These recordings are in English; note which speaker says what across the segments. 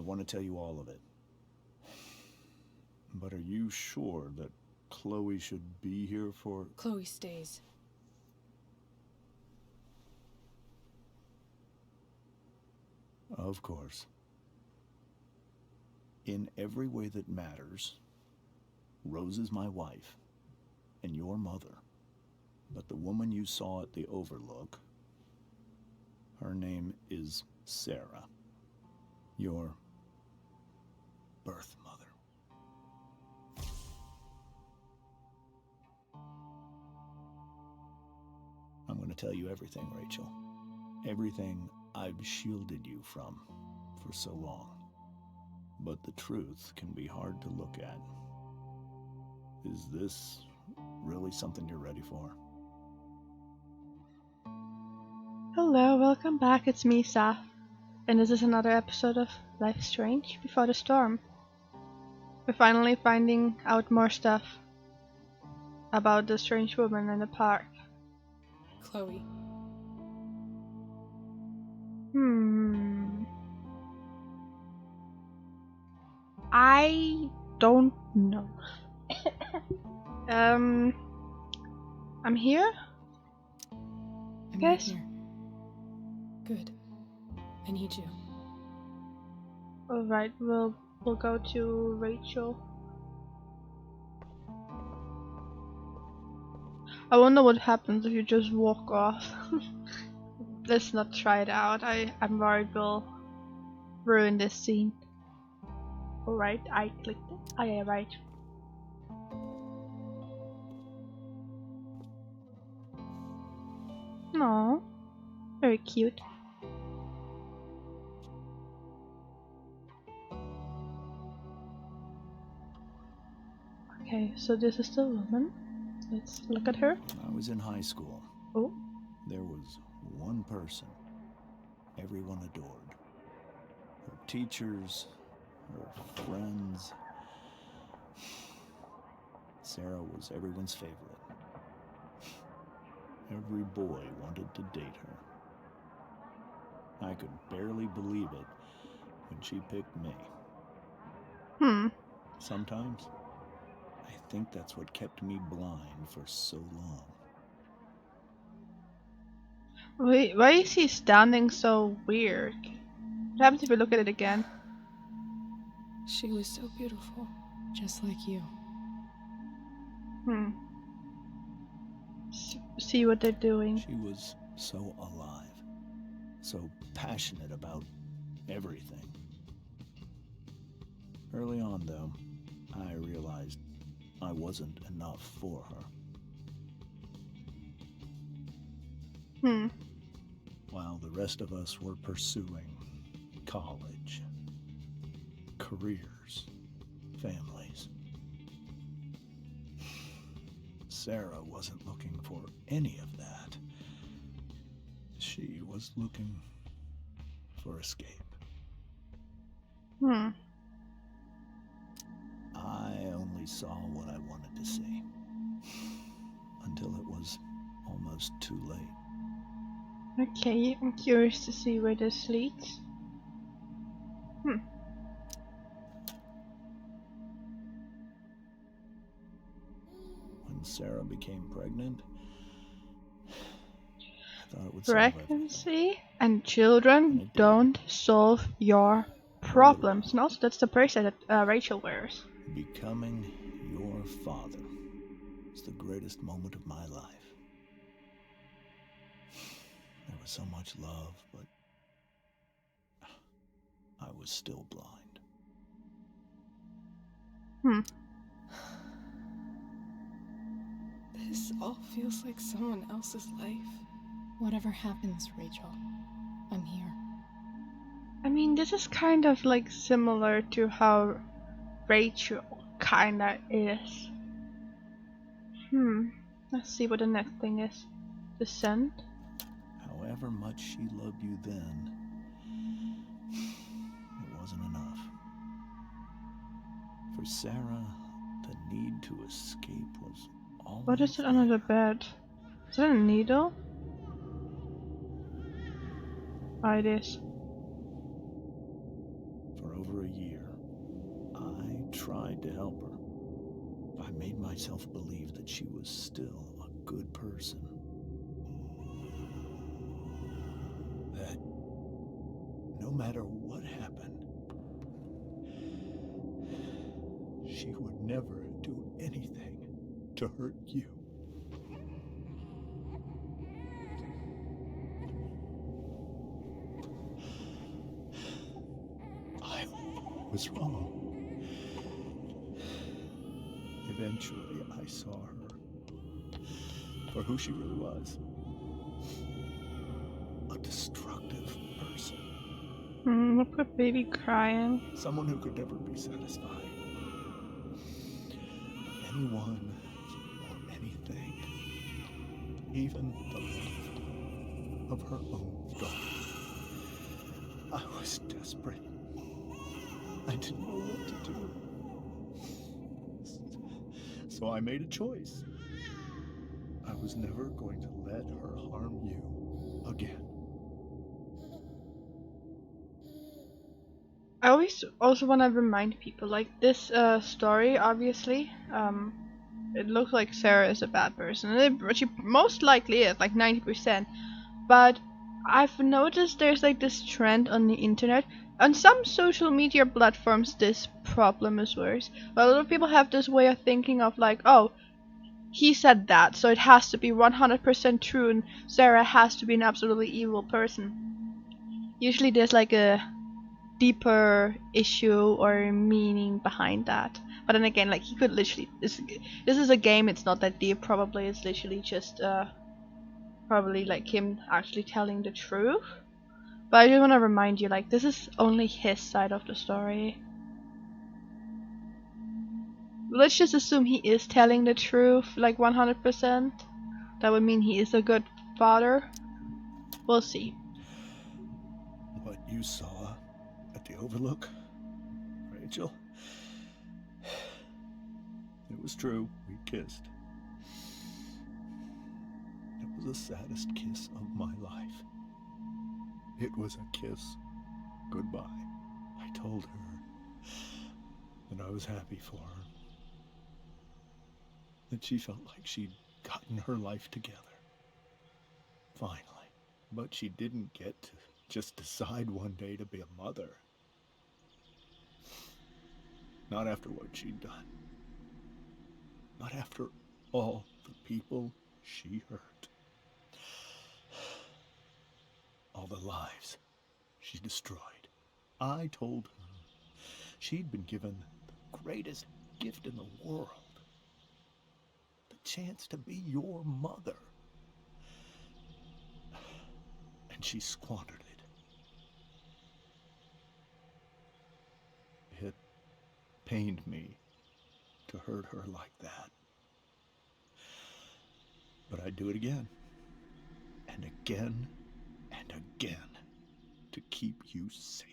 Speaker 1: want to tell you all of it. But are you sure that Chloe should be here for...
Speaker 2: Chloe stays.
Speaker 1: Of course. In every way that matters, Rose is my wife and your mother. But the woman you saw at the Overlook, her name is Sarah, your birth mother. I'm going to tell you everything, Rachel. Everything I've shielded you from for so long. But the truth can be hard to look at. Is this really something you're ready for?
Speaker 3: Hello, welcome back, it's me, Saf, and this is another episode of Life Strange Before the Storm. We're finally finding out more stuff about the strange woman in the park.
Speaker 2: Chloe.
Speaker 3: I don't know. I'm here?
Speaker 2: I'm
Speaker 3: Yes?
Speaker 2: right here. Good. I need you.
Speaker 3: Alright, we'll go to Rachel. I wonder what happens if you just walk off. Let's not try it out. I'm worried we'll ruin this scene. Alright, I clicked it. Oh yeah, right. No, very cute. Okay, so this is the woman. Let's look at her.
Speaker 1: When I was in high school,
Speaker 3: Oh,
Speaker 1: there was one person everyone adored. Her teachers, her friends. Sarah was everyone's favorite. Every boy wanted to date her. I could barely believe it when she picked me. Sometimes, I think that's what kept me blind for so long.
Speaker 3: Wait, why is he standing so weird? What happens if we look at it again?
Speaker 2: She was so beautiful, just like you.
Speaker 3: See what they're doing.
Speaker 1: She was so alive, so passionate about everything. Early on, though, I realized I wasn't enough for her. While the rest of us were pursuing college, careers, families, Sarah wasn't looking for any of that. She was looking for escape. I only saw what I wanted to see, until it was almost too late.
Speaker 3: Okay, I'm curious to see where this leads.
Speaker 1: When Sarah became pregnant, I thought it would solve everything.
Speaker 3: Pregnancy and children don't solve your problems. And also, that's the bracelet that Rachel wears.
Speaker 1: Becoming your father is the greatest moment of my life. There was so much love, but I was still blind.
Speaker 2: This all feels like someone else's life. Whatever happens, Rachel, I'm here.
Speaker 3: I mean, this is kind of like similar to how Rachel kinda is. Let's see what the next thing is. Descent.
Speaker 1: However much she loved you then, it wasn't enough. For Sarah, the need to escape was all.
Speaker 3: What is it under the bed? Is that a needle? Oh, it is.
Speaker 1: For over over a year, I tried to help her. I made myself believe that she was still a good person. That no matter what happened, she would never do anything to hurt you. I was wrong. Eventually, I saw her for who she really was. A destructive person.
Speaker 3: Look at baby crying.
Speaker 1: Someone who could never be satisfied. Anyone or anything. Even the life of her own daughter. I was desperate. I didn't know what to do. So I made a choice. I was never going to let her harm you again.
Speaker 3: I always also want to remind people, like, this story, obviously, it looks like Sarah is a bad person, and she most likely is, like 90%. But I've noticed there's like this trend on the internet. On some social media platforms, this problem is worse. But a lot of people have this way of thinking of like, oh, he said that, so it has to be 100% true, and Sarah has to be an absolutely evil person. Usually there's like a deeper issue or meaning behind that. But then again, like, he could literally, this is a game, it's not that deep, probably. It's literally just probably like him actually telling the truth. But I just want to remind you, like, this is only his side of the story. Let's just assume he is telling the truth, like 100%. That would mean he is a good father. We'll see.
Speaker 1: What you saw at the Overlook, Rachel, it was true. We kissed. It was the saddest kiss of my life. It was a kiss goodbye. I told her that I was happy for her. That she felt like she'd gotten her life together. Finally. But she didn't get to just decide one day to be a mother. Not after what she'd done. Not after all the people she hurt. All the lives she destroyed. I told her she'd been given the greatest gift in the world. The chance to be your mother. And she squandered it. It pained me to hurt her like that. But I'd do it again. And again. And again. To keep you safe.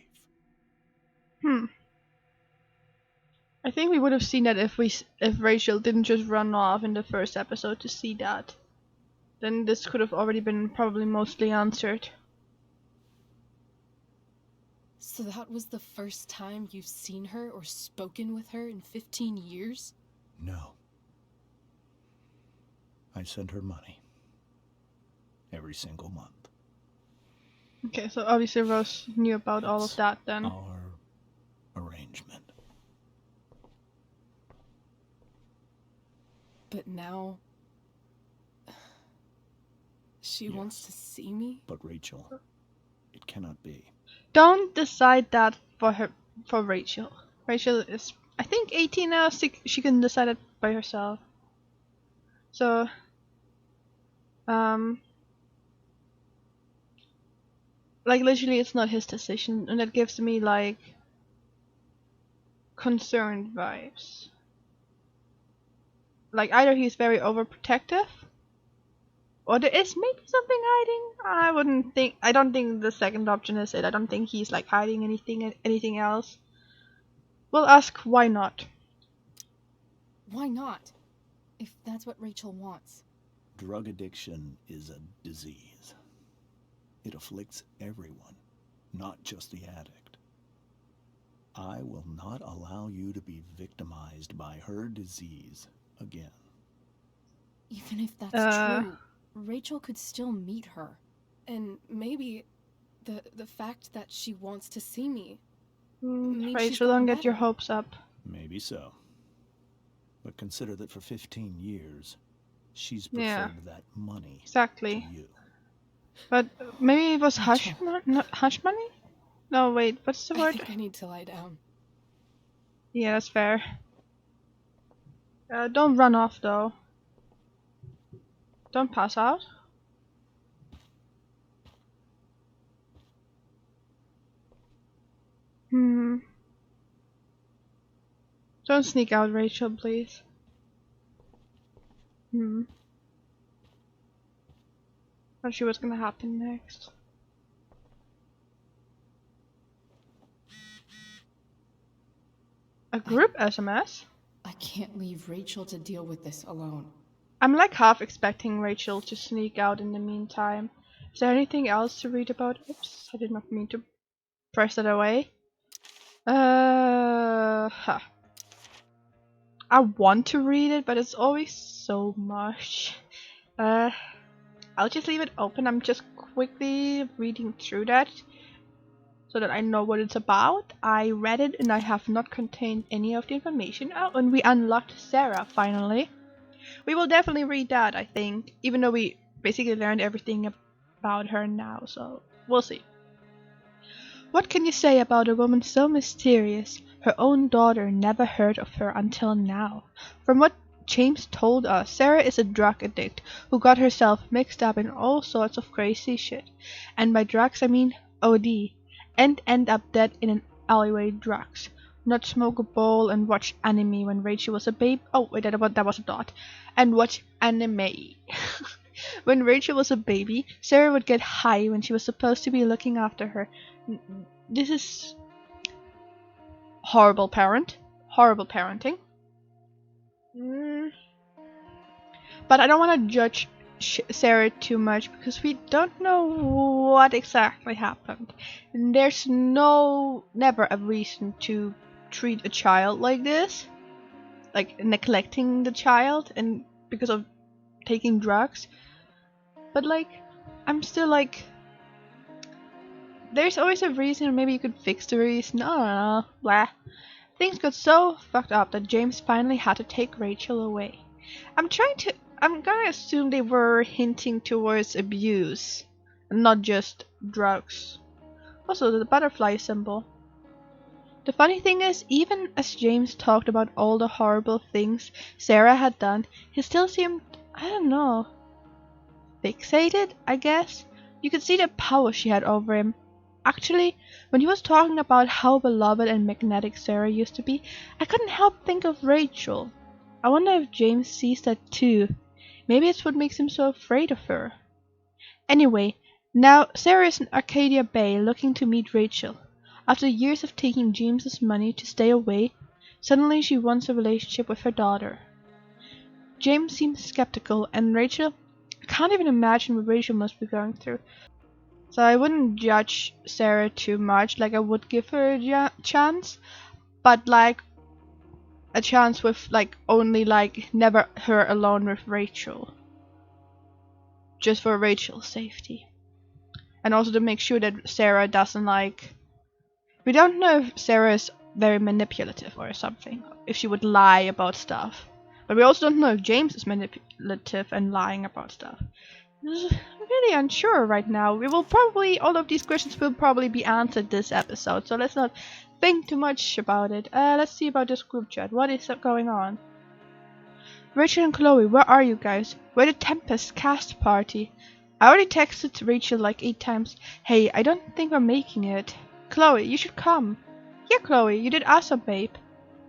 Speaker 3: I think we would have seen that if Rachel didn't just run off in the first episode to see that. Then this could have already been probably mostly answered.
Speaker 2: So that was the first time you've seen her or spoken with her in 15 years?
Speaker 1: No. I sent her money. Every single month.
Speaker 3: Okay, so obviously Rose knew about all of that then.
Speaker 1: Our arrangement.
Speaker 2: But now... she wants to see me?
Speaker 1: But Rachel, it cannot be.
Speaker 3: Don't decide that for Rachel. Rachel is, I think, 18 now. She can decide it by herself. So, like, literally, it's not his decision, and that gives me like concerned vibes. Like, either he's very overprotective, or there is maybe something hiding. I don't think the second option is it. I don't think he's like hiding anything else. We'll ask why not.
Speaker 2: Why not? If that's what Rachel wants.
Speaker 1: Drug addiction is a disease. It afflicts everyone, not just the addict. I will not allow you to be victimized by her disease again.
Speaker 2: Even if that's true, Rachel could still meet her. And maybe the fact that she wants to see me means she's
Speaker 3: Rachel, don't
Speaker 2: gotten
Speaker 3: get your
Speaker 2: better.
Speaker 3: hopes up.
Speaker 1: Maybe so. But consider that for 15 years, she's
Speaker 3: Yeah,
Speaker 1: preferred that money
Speaker 3: exactly.
Speaker 1: to you.
Speaker 3: But maybe it was
Speaker 2: Rachel.
Speaker 3: hush money? No, wait, what's the
Speaker 2: I
Speaker 3: word?
Speaker 2: think I need to lie down.
Speaker 3: Yeah, that's fair. Don't run off though. Don't pass out. Hmm. Don't sneak out, Rachel, please. Not sure what's gonna happen next. A group SMS?
Speaker 2: I can't leave Rachel to deal with this alone.
Speaker 3: I'm like half expecting Rachel to sneak out in the meantime. Is there anything else to read about? Oops, I did not mean to press it away. Huh. I want to read it, but it's always so much. I'll just leave it open. I'm just quickly reading through that so that I know what it's about. I read it and I have not contained any of the information. Oh, and we unlocked Sarah finally. We will definitely read that, I think, even though we basically learned everything about her now, so we'll see. What can you say about a woman so mysterious? Her own daughter never heard of her until now. From what James told us, Sarah is a drug addict who got herself mixed up in all sorts of crazy shit. And by drugs I mean OD. And end up dead in an alleyway drugs. Not smoke a bowl and watch anime when Rachel was a babe. Oh wait, that was a dot. And watch anime. When Rachel was a baby, Sarah would get high when she was supposed to be looking after her. This is horrible parenting. But I don't want to judge Sarah too much because we don't know what exactly happened. And there's never a reason to treat a child like this, like neglecting the child and because of taking drugs. But like, I'm still like, there's always a reason, or maybe you could fix the reason. I don't know. Blah. Things got so fucked up that James finally had to take Rachel away. I'm gonna assume they were hinting towards abuse, and not just drugs. Also, the butterfly symbol. The funny thing is, even as James talked about all the horrible things Sarah had done, he still seemed, I don't know, fixated, I guess. You could see the power she had over him. Actually, when he was talking about how beloved and magnetic Sarah used to be, I couldn't help think of Rachel. I wonder if James sees that too. Maybe it's what makes him so afraid of her. Anyway, now Sarah is in Arcadia Bay looking to meet Rachel. After years of taking James's money to stay away, suddenly she wants a relationship with her daughter. James seems skeptical, and Rachel, I can't even imagine what Rachel must be going through. So I wouldn't judge Sarah too much, like I would give her a chance, but like a chance with like only like never her alone with Rachel. Just for Rachel's safety. And also to make sure that Sarah doesn't like, we don't know if Sarah is very manipulative or something, if she would lie about stuff. But we also don't know if James is manipulative and lying about stuff. This is really unsure right now. All of these questions will probably be answered this episode, so let's not think too much about it. Let's see about this group chat. What is going on? Rachel and Chloe, where are you guys? We're the Tempest cast party. I already texted Rachel like 8 times. Hey, I don't think we're making it. Chloe, you should come. Yeah, Chloe, you did awesome, babe.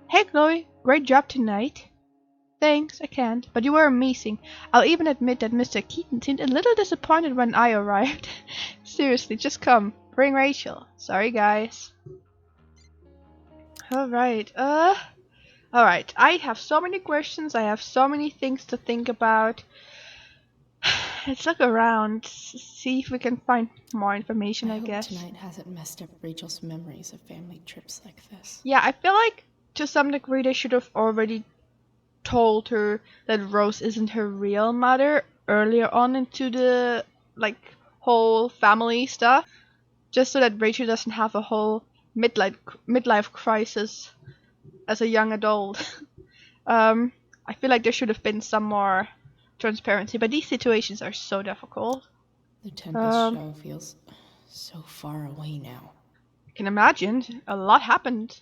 Speaker 3: Hey, Chloe, great job tonight. Thanks, I can't, but you were amazing. I'll even admit that Mr. Keaton seemed a little disappointed when I arrived. Seriously, just come. Bring Rachel. Sorry, guys. Alright, Alright, I have so many questions, I have so many things to think about. Let's look around, see if we can find more information, I
Speaker 2: hope
Speaker 3: guess.
Speaker 2: tonight hasn't messed up Rachel's memories of family trips like this.
Speaker 3: Yeah, I feel like to some degree they should have already told her that Rose isn't her real mother earlier on into the whole family stuff, just so that Rachel doesn't have a whole midlife crisis as a young adult. I feel like there should have been some more transparency, but these situations are so difficult.
Speaker 2: The Tempest show feels so far away now.
Speaker 3: I can imagine. A lot happened.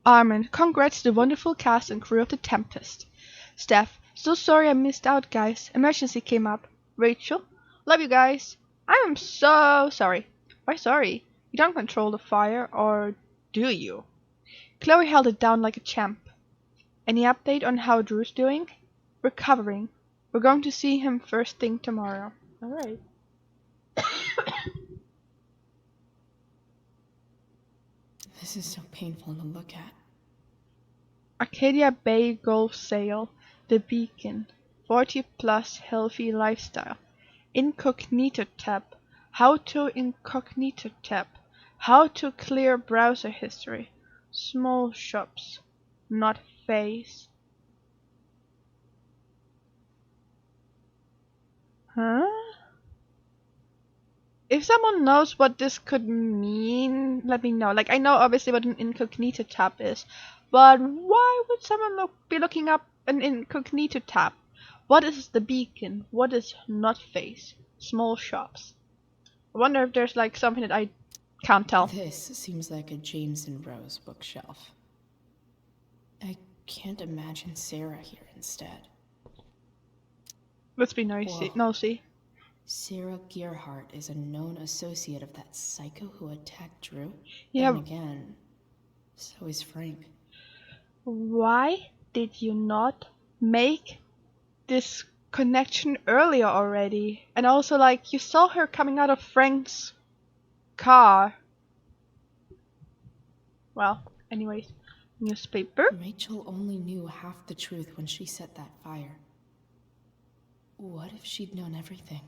Speaker 3: Armin, congrats to the wonderful cast and crew of The Tempest. Steph, so sorry I missed out, guys. Emergency came up. Rachel, love you guys. I am so sorry. Why sorry? You don't control the fire, or do you? Chloe held it down like a champ. Any update on how Drew's doing? Recovering. We're going to see him first thing tomorrow. Alright.
Speaker 2: This is so painful to look at.
Speaker 3: Arcadia Bay Golf Sale. The Beacon. 40 plus healthy lifestyle. Incognito tab. How to incognito tab. How to clear browser history. Small shops. Not face. Huh? If someone knows what this could mean, let me know. Like, I know obviously what an incognito tab is, but why would someone be looking up an incognito tab? What is the beacon? What is not face? Small shops. I wonder if there's like something that I can't tell.
Speaker 2: This seems like a James and Rose bookshelf. I can't imagine Sarah here instead.
Speaker 3: Let's be nosy.
Speaker 2: Sarah Gearhart is a known associate of that psycho who attacked Drew.
Speaker 3: Yeah.
Speaker 2: And again, so is Frank.
Speaker 3: Why did you not make this connection earlier already? And also, like, you saw her coming out of Frank's car. Well, anyways, newspaper.
Speaker 2: Rachel only knew half the truth when she set that fire. What if she'd known everything?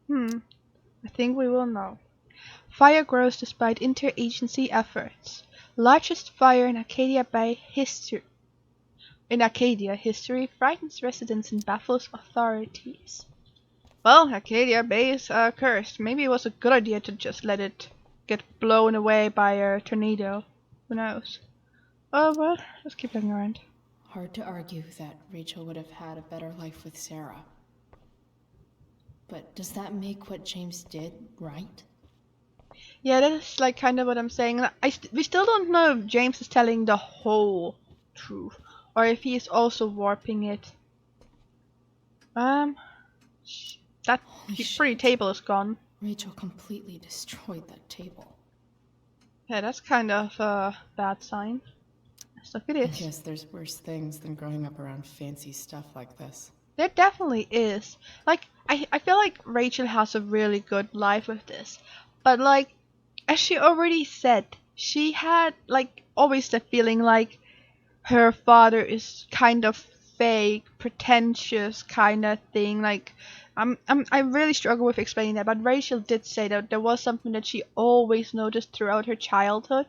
Speaker 3: I think we will know. Fire grows despite interagency efforts. Largest fire in Arcadia Bay history. History frightens residents and baffles authorities. Well, Arcadia Bay is cursed. Maybe it was a good idea to just let it get blown away by a tornado. Who knows? Oh well, let's keep looking around.
Speaker 2: Hard to argue that Rachel would have had a better life with Sarah. But does that make what James did right?
Speaker 3: Yeah, that is like kind of what I'm saying. We still don't know if James is telling the whole truth, or if he is also warping it. That pretty table is gone.
Speaker 2: Rachel completely destroyed that table.
Speaker 3: Yeah, that's kind of a bad sign. So it is.
Speaker 2: I guess there's worse things than growing up around fancy stuff like this.
Speaker 3: There definitely is. Like, I feel like Rachel has a really good life with this. But, like, as she already said, she had, like, always the feeling like her father is kind of fake, pretentious kind of thing. Like, I really struggle with explaining that. But Rachel did say that there was something that she always noticed throughout her childhood.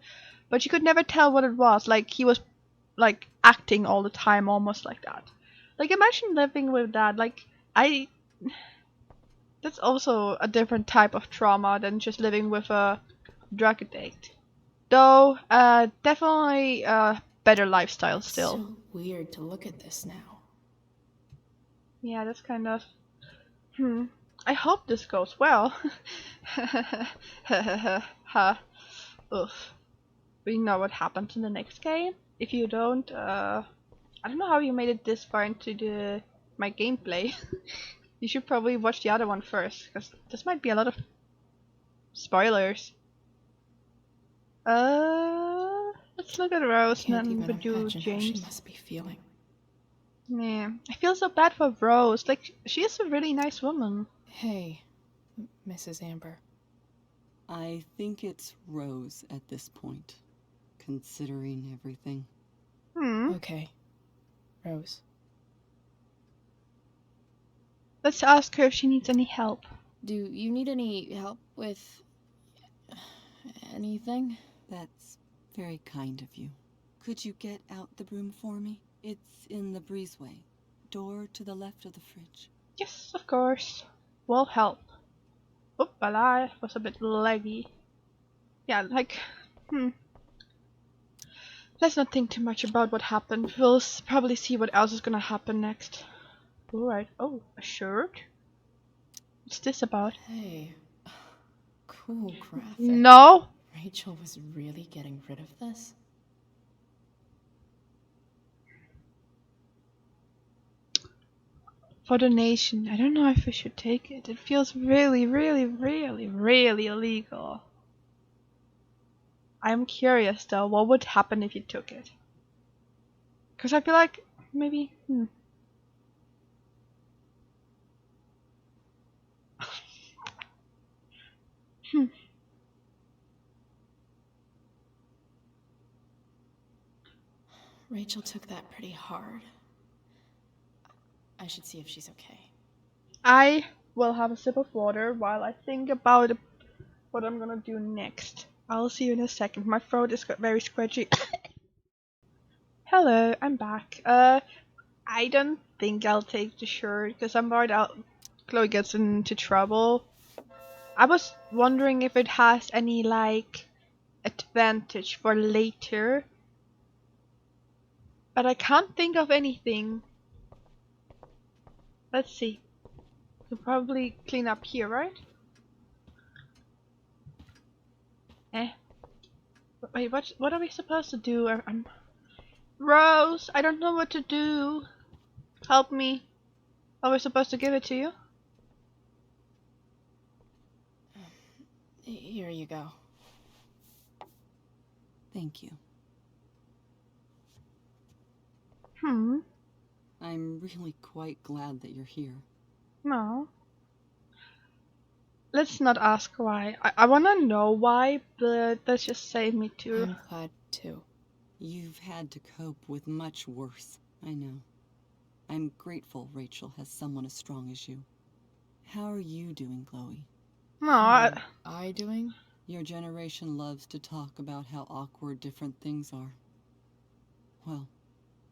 Speaker 3: But she could never tell what it was. Like, he was, like, acting all the time, almost like that. Like, imagine living with that. Like, that's also a different type of trauma than just living with a drug addict. Though, definitely a better lifestyle still.
Speaker 2: It's so weird to look at this now.
Speaker 3: Yeah, that's kind of... I hope this goes well. Oof. We know what happens in the next game. If you don't, I don't know how you made it this far into my gameplay. You should probably watch the other one first, because this might be a lot of spoilers. Let's look at Rose and then we do James.
Speaker 2: How she must be feeling.
Speaker 3: Yeah, I feel so bad for Rose. Like, she is a really nice woman.
Speaker 2: Hey, Mrs. Amber.
Speaker 4: I think it's Rose at this point, considering everything.
Speaker 2: Okay. Rose.
Speaker 3: Let's ask her if she needs any help.
Speaker 2: Do you need any help with anything?
Speaker 4: That's very kind of you. Could you get out the broom for me? It's in the breezeway. Door to the left of the fridge.
Speaker 3: Yes, of course. Will help. Oop, that was a bit laggy. Yeah, like, Let's not think too much about what happened. We'll probably see what else is gonna happen next. Alright. Oh, a shirt? What's this about?
Speaker 2: Hey, cool graphic.
Speaker 3: No!
Speaker 2: Rachel was really getting rid of this?
Speaker 3: For donation. I don't know if we should take it. It feels really, really, really, really illegal. I'm curious though, what would happen if you took it? Because I feel like maybe.
Speaker 2: Rachel took that pretty hard. I should see if she's okay.
Speaker 3: I will have a sip of water while I think about what I'm gonna do next. I'll see you in a second. My throat is very scratchy. Hello, I'm back. I don't think I'll take the shirt because I'm worried Chloe gets into trouble. I was wondering if it has any like advantage for later, but I can't think of anything. Let's see. You'll probably clean up here, right? Wait, what are we supposed to do? Rose, I don't know what to do. Help me. Are we supposed to give it to you?
Speaker 2: Here you go.
Speaker 4: Thank you. I'm really quite glad that you're here.
Speaker 3: No. Let's not ask why. I wanna know why, but let's just save me too.
Speaker 2: I'm glad too.
Speaker 4: You've had to cope with much worse, I know. I'm grateful Rachel has someone as strong as you. How are you doing, Chloe?
Speaker 3: No,
Speaker 2: How am I doing?
Speaker 4: Your generation loves to talk about how awkward different things are. Well,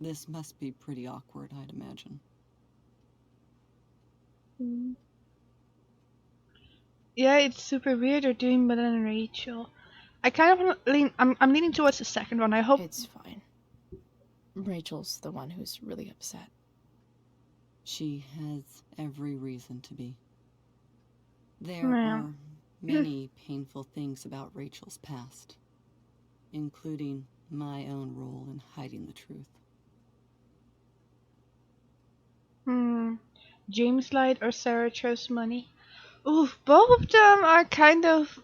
Speaker 4: this must be pretty awkward, I'd imagine.
Speaker 3: Yeah, it's super weird you're doing better than Rachel. I kind of I'm leaning towards the second one. I hope
Speaker 2: It's fine. Rachel's the one who's really upset.
Speaker 4: She has every reason to be. There
Speaker 3: Yeah.
Speaker 4: are many painful things about Rachel's past, including my own role in hiding the truth.
Speaker 3: James lied or Sarah chose money. Ooh, both of them are kind of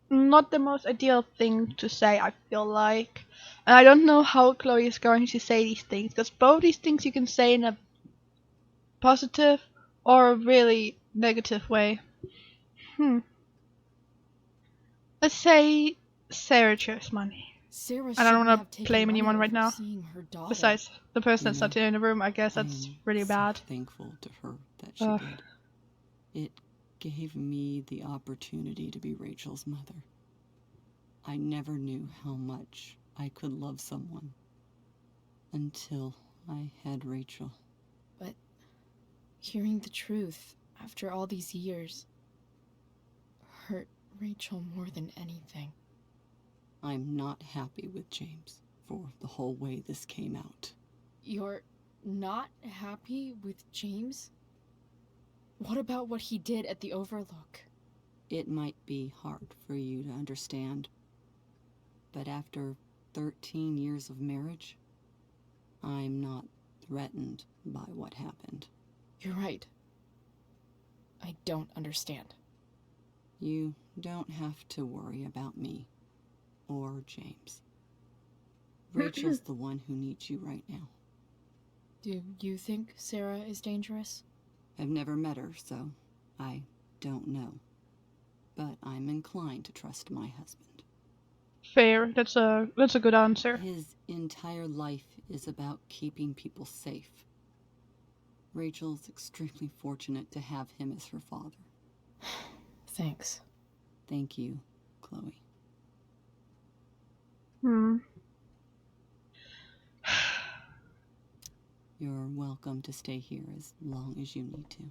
Speaker 3: not the most ideal thing to say, I feel like. And I don't know how Chloe is going to say these things, because both these things you can say in a positive or a really negative way. Let's say Sarah chose money.
Speaker 2: Sarah
Speaker 3: I don't
Speaker 2: shouldn't
Speaker 3: want
Speaker 2: have
Speaker 3: to
Speaker 2: taken
Speaker 3: blame
Speaker 2: money
Speaker 3: anyone right
Speaker 2: over
Speaker 3: now.
Speaker 2: seeing her daughter.
Speaker 3: Besides, the person that's
Speaker 4: You know,
Speaker 3: not in the room, I guess that's really
Speaker 4: so
Speaker 3: bad.
Speaker 4: Thankful to her that she did. It gave me the opportunity to be Rachel's mother. I never knew how much I could love someone until I had Rachel.
Speaker 2: But hearing the truth after all these years hurt Rachel more than anything.
Speaker 4: I'm not happy with James for the whole way this came out.
Speaker 2: You're not happy with James? What about what he did at the Overlook?
Speaker 4: It might be hard for you to understand, but after 13 years of marriage, I'm not threatened by what happened.
Speaker 2: You're right. I don't understand.
Speaker 4: You don't have to worry about me or James. Rachel's the one who needs you right now.
Speaker 2: Do you think Sarah is dangerous?
Speaker 4: I've never met her, so I don't know. But I'm inclined to trust my husband.
Speaker 3: Fair. That's a good answer.
Speaker 4: His entire life is about keeping people safe. Rachel's extremely fortunate to have him as her father.
Speaker 2: Thanks.
Speaker 4: Thank you, Chloe. You're welcome to stay here as long as you need to.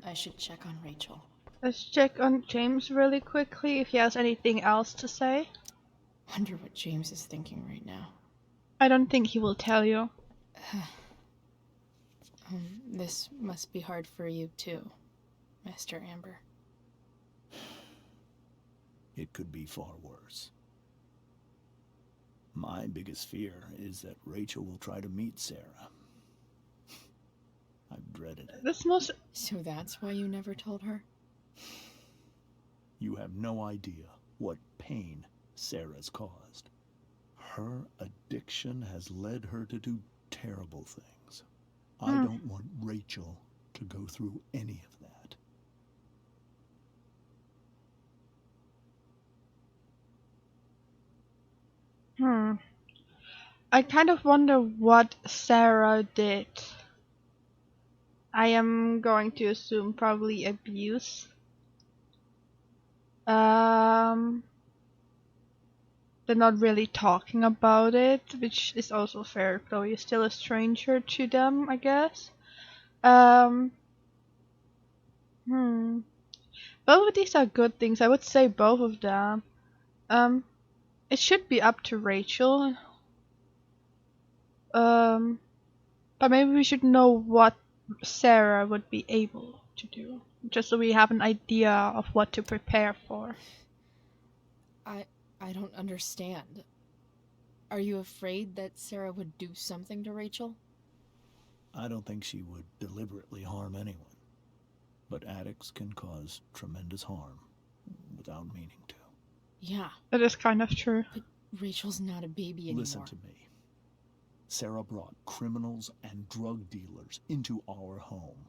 Speaker 2: I should check on Rachel.
Speaker 3: Let's check on James really quickly if he has anything else to say.
Speaker 2: Wonder what James is thinking right now.
Speaker 3: I don't think he will tell you.
Speaker 2: This must be hard for you too, Mr. Amber.
Speaker 1: It could be far worse. My biggest fear is that Rachel will try to meet Sarah. I've dreaded it.
Speaker 2: So that's why you never told her?
Speaker 1: You have no idea what pain Sarah's caused. Her addiction has led her to do terrible things. I don't want Rachel to go through any of that.
Speaker 3: I kind of wonder what Sarah did. I am going to assume probably abuse. They're not really talking about it, which is also fair. Chloe is still a stranger to them, I guess. Both of these are good things. I would say both of them. It should be up to Rachel. But maybe we should know what Sarah would be able to do, just so we have an idea of what to prepare for.
Speaker 2: I don't understand. Are you afraid that Sarah would do something to Rachel?
Speaker 1: I don't think she would deliberately harm anyone. But addicts can cause tremendous harm without meaning to.
Speaker 2: Yeah.
Speaker 3: That is kind of true.
Speaker 2: But Rachel's not a baby anymore.
Speaker 1: Listen to me. Sarah brought criminals and drug dealers into our home.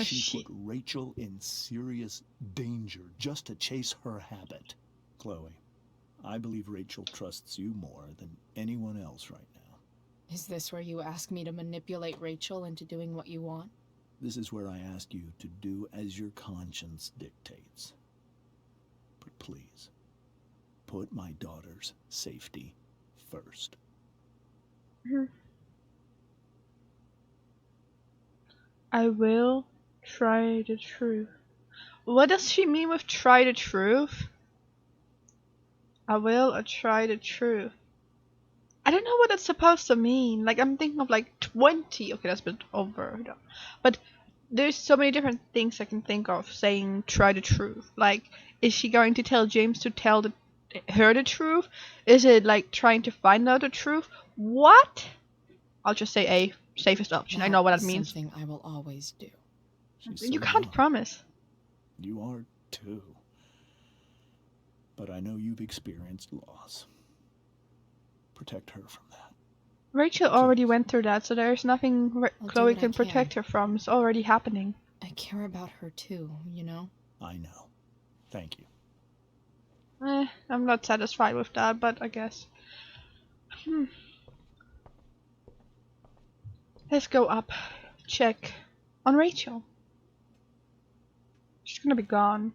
Speaker 1: She put Rachel in serious danger just to chase her habit. Chloe, I believe Rachel trusts you more than anyone else right now.
Speaker 2: Is this where you ask me to manipulate Rachel into doing what you want?
Speaker 1: This is where I ask you to do as your conscience dictates. But please, put my daughter's safety first.
Speaker 3: I will try the truth. What does she mean with try the truth? I will try the truth. I don't know what that's supposed to mean. Like, I'm thinking of like 20. Okay, that's a bit over. But there's so many different things I can think of saying try the truth. Like, is she going to tell James to tell her the truth? Is it like trying to find out the truth? What? I'll just say A, safest option. I know what that means.
Speaker 2: Something I will always do.
Speaker 3: You can't promise.
Speaker 1: You are too. But I know you've experienced loss. Protect her from that.
Speaker 3: Rachel already went through that, so there's nothing Chloe can protect her from. It's already happening.
Speaker 2: I care about her too, you know?
Speaker 1: I know. Thank you.
Speaker 3: I'm not satisfied with that, but I guess. Let's go up. Check on Rachel. She's gonna be gone.